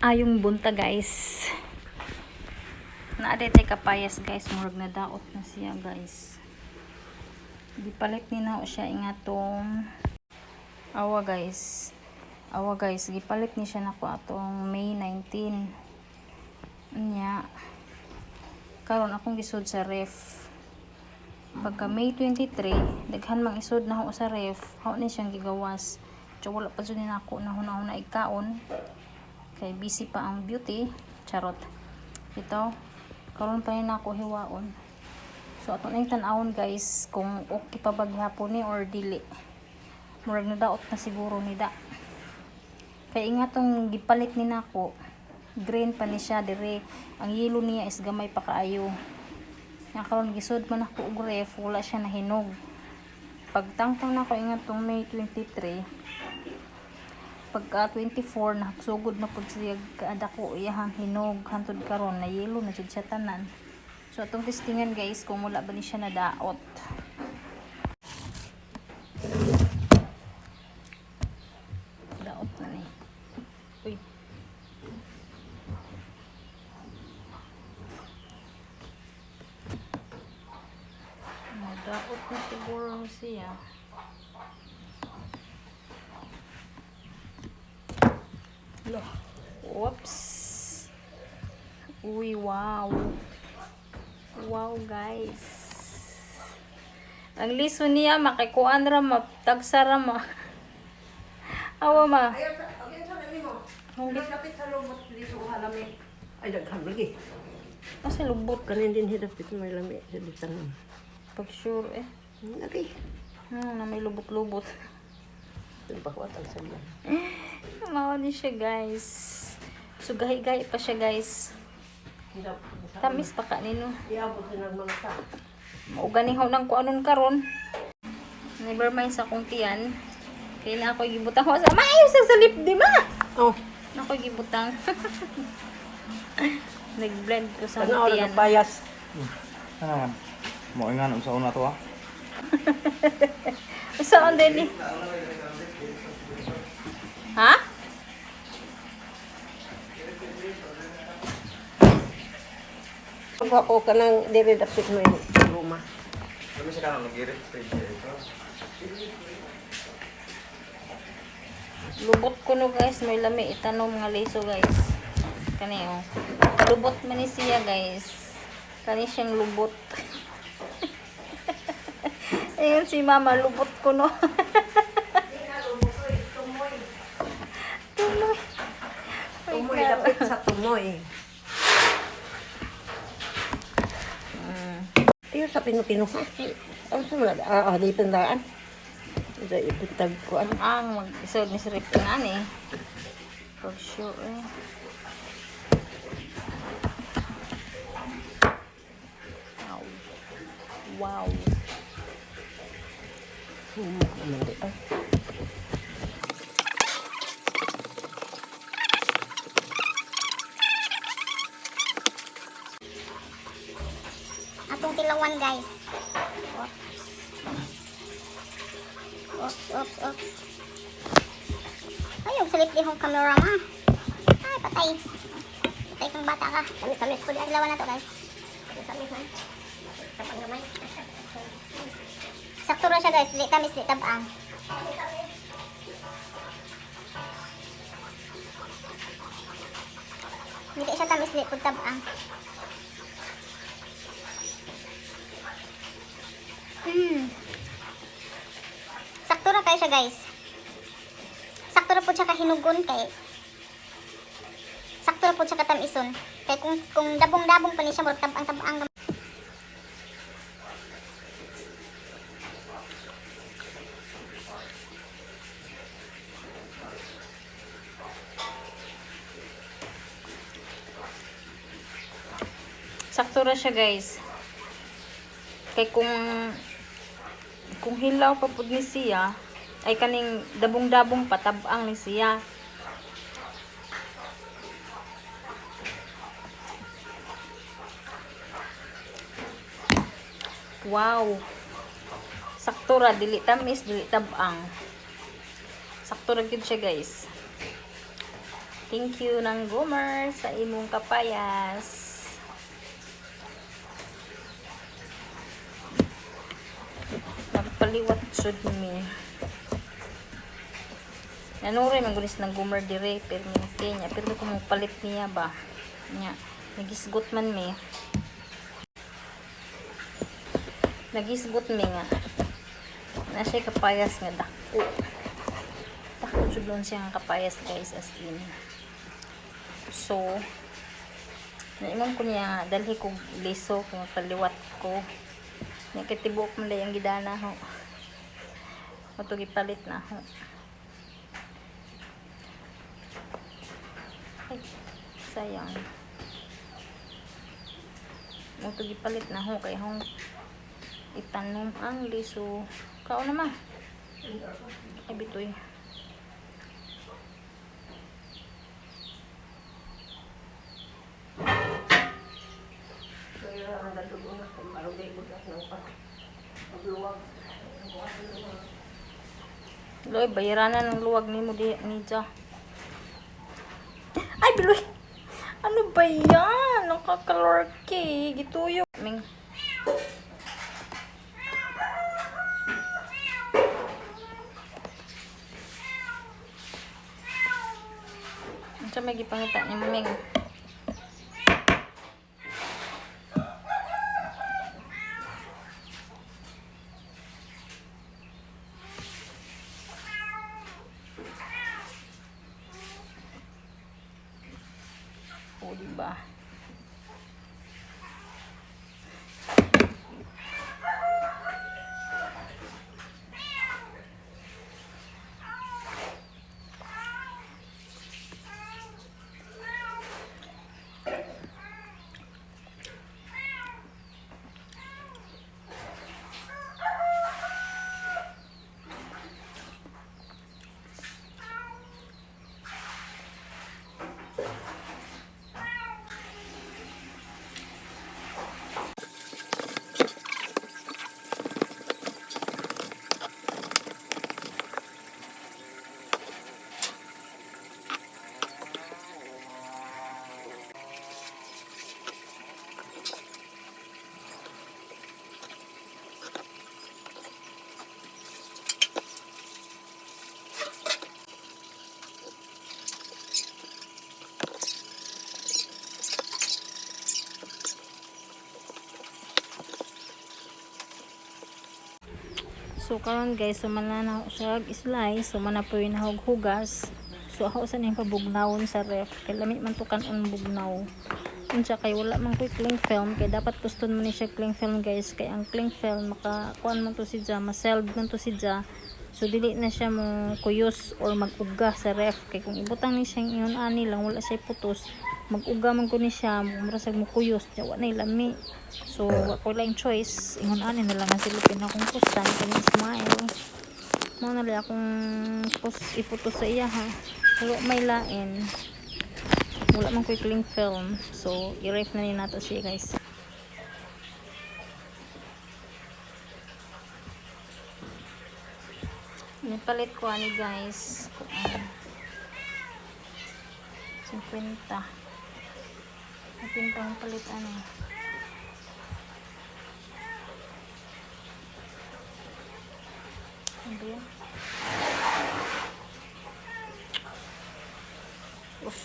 Ayong bunta guys. Naadete kapayas guys, murag na daot na siya guys. Gipalit ni na siya ingatong awa guys. Gipalit ni siya nako atong May 19. Nya karon akong gisud sa ref. Pagka May 23, daghan mang isod na ho sa ref, ho ni siyang gigawas. So wala pa jud ni nako na hunahuna ikaon. Kay busy pa ang beauty, charot. Ito, karon pa rin ako hiwaon. So ato nang tan-awon guys kung okay pa ba gihapon ni or dili. Murag na daot na siguro ni da. Kay ingatong gipalit ni nako, green pa ni siya dire. Ang yellow niya is gamay pa kaayo. Nga karon gisud man ako og ref, wala siya nahinog. Pagtangtang nako ingatong May 23, pagka 24 nagsugod na pud siya kaada ko iyahang hinog hantod karon na yellow na jud siya tanan. So atong testingan guys kung wala ba ni siya nadaot. Daot na ni. Uy. Nadaot na siguro siya. Whoops. Uy, wow. Wow, guys. Ang liso niya, makikuan ra, tagsara ma. Awa ma. Hindi kapit sa lubot liso halami. Ay, daghan lagi. Kasi lubot. Kanin din hidapit may lami sa tanong. Pag sure eh. Lagi. Na may lubot-lubot. Bahwat ang sabi. Mawa ni siya, guys. So, gahi-gahi pa siya, guys. Tamis pa ka nino. Iabot din ang mga ta. Mauganihaw ng kuanon karon. Never mind sa kong tiyan. Kaya na ako gibutang ko sa maayos sa lip di ma. Oh, Na ako gibutang. Nag-blend ko sa ano tiyan. ang bias? Ano man? Mo ingan sa una to ah. Saan din ni? Ha? Ako ka nang dire dapit mo yung luma. Kami sa kanang nag-irit ito. Lubot ko no guys, may lami itanom nga leso guys. Kani oh. Lubot man ni siya guys. Kani siyang lubot. Ayun si mama, lubot ko no. Tumoy. Tumoy dapit sa tumoy. Iyo sa pino-pino. Ano sa mga di tandaan. Ida ibutag ko ano. Ang mag-isod ni Sirip nga ni. For sure eh. Wow. Wow. Mandi ay. Atong tilawan guys. Oops. Ay, yung salip di hong camera ma. Ay, patay. Patay kang bata ka. Tamis. Kuli ang tilawan na to guys. Tamis ha. Tapang gamay. Sakto ra siya guys. Di tamis, di tabang. Hindi siya tamis, di pud tabang. Sakto ra kayo siya guys. Sakto ra po siya kahinugon kay sakto ra po siya katamison. Kay kung dabong-dabong pa ni siya murag tabang-tabang. Sakto ra siya guys. Kay kung hilaw pa pud ni siya, ay kaning dabong-dabong patabang ni siya. Wow. Sakto ra, dili tamis, dili tabang. Sakto ra gyud siya guys. Thank you ng Gomer sa imong kapayas. Nagpaliwat sud mi. Nanuri magulis ng Gomer dire pero minti niya pero kung palit niya ba nya nagisgot man mi. Nagisgot mi nga. Na siya kapayas nga dako. Dako jud lang siya nga kapayas guys as in. So, naimong ko niya, dalhi ko liso, kung paliwat ko. Nakitibok mo lang yung gidana ho. Matug ipalit na ho. Ay, sayang. Matug ipalit na ho, kaya hong itanom ang liso. Kao naman. Ay, bitoy. Loy, bayaranan ng luwag ni mo di Nija. Ay, biloy! Ano ba yan? Nakakalorke. Gituyo. Ming. Ano siya may gipangita ni Ming? O, diba? So karon guys, sumana na siya slice, sumana po yung nahughugas. So ako sa niyang pabugnawon sa ref, kay lami man to kanon bugnaw. Unsa kay wala man ko cling film, kay dapat puston mo ni siya cling film guys, kay ang cling film makakuan man to sidya, ma-seld man to sidya. So dili na siya mo kuyos or mag-uga sa ref, kay kung ibutang ni siya ingon ani lang wala siya putos, mag-uga man ko ni siya, murasag mo kuyos, wa na lami. So ako lang choice, ingon ani na lang ang silupin akong pustan kani smile. Mo na lang akong iputos sa iya ha. Pero may lain. Wala man ko cling film. So i-ref na ni nato siya guys. Nipalit ko ani guys. 50. Napintang palit ano. Ano ba yan? Uff.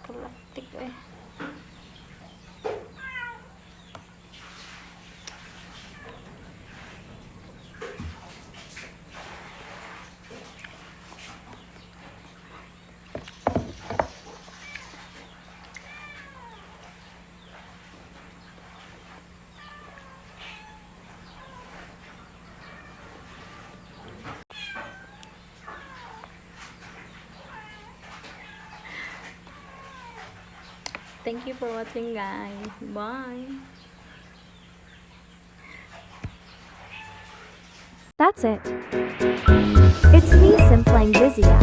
Kalaptik eh. Thank you for watching guys. Bye. That's it. It's me, Simplang Vizia.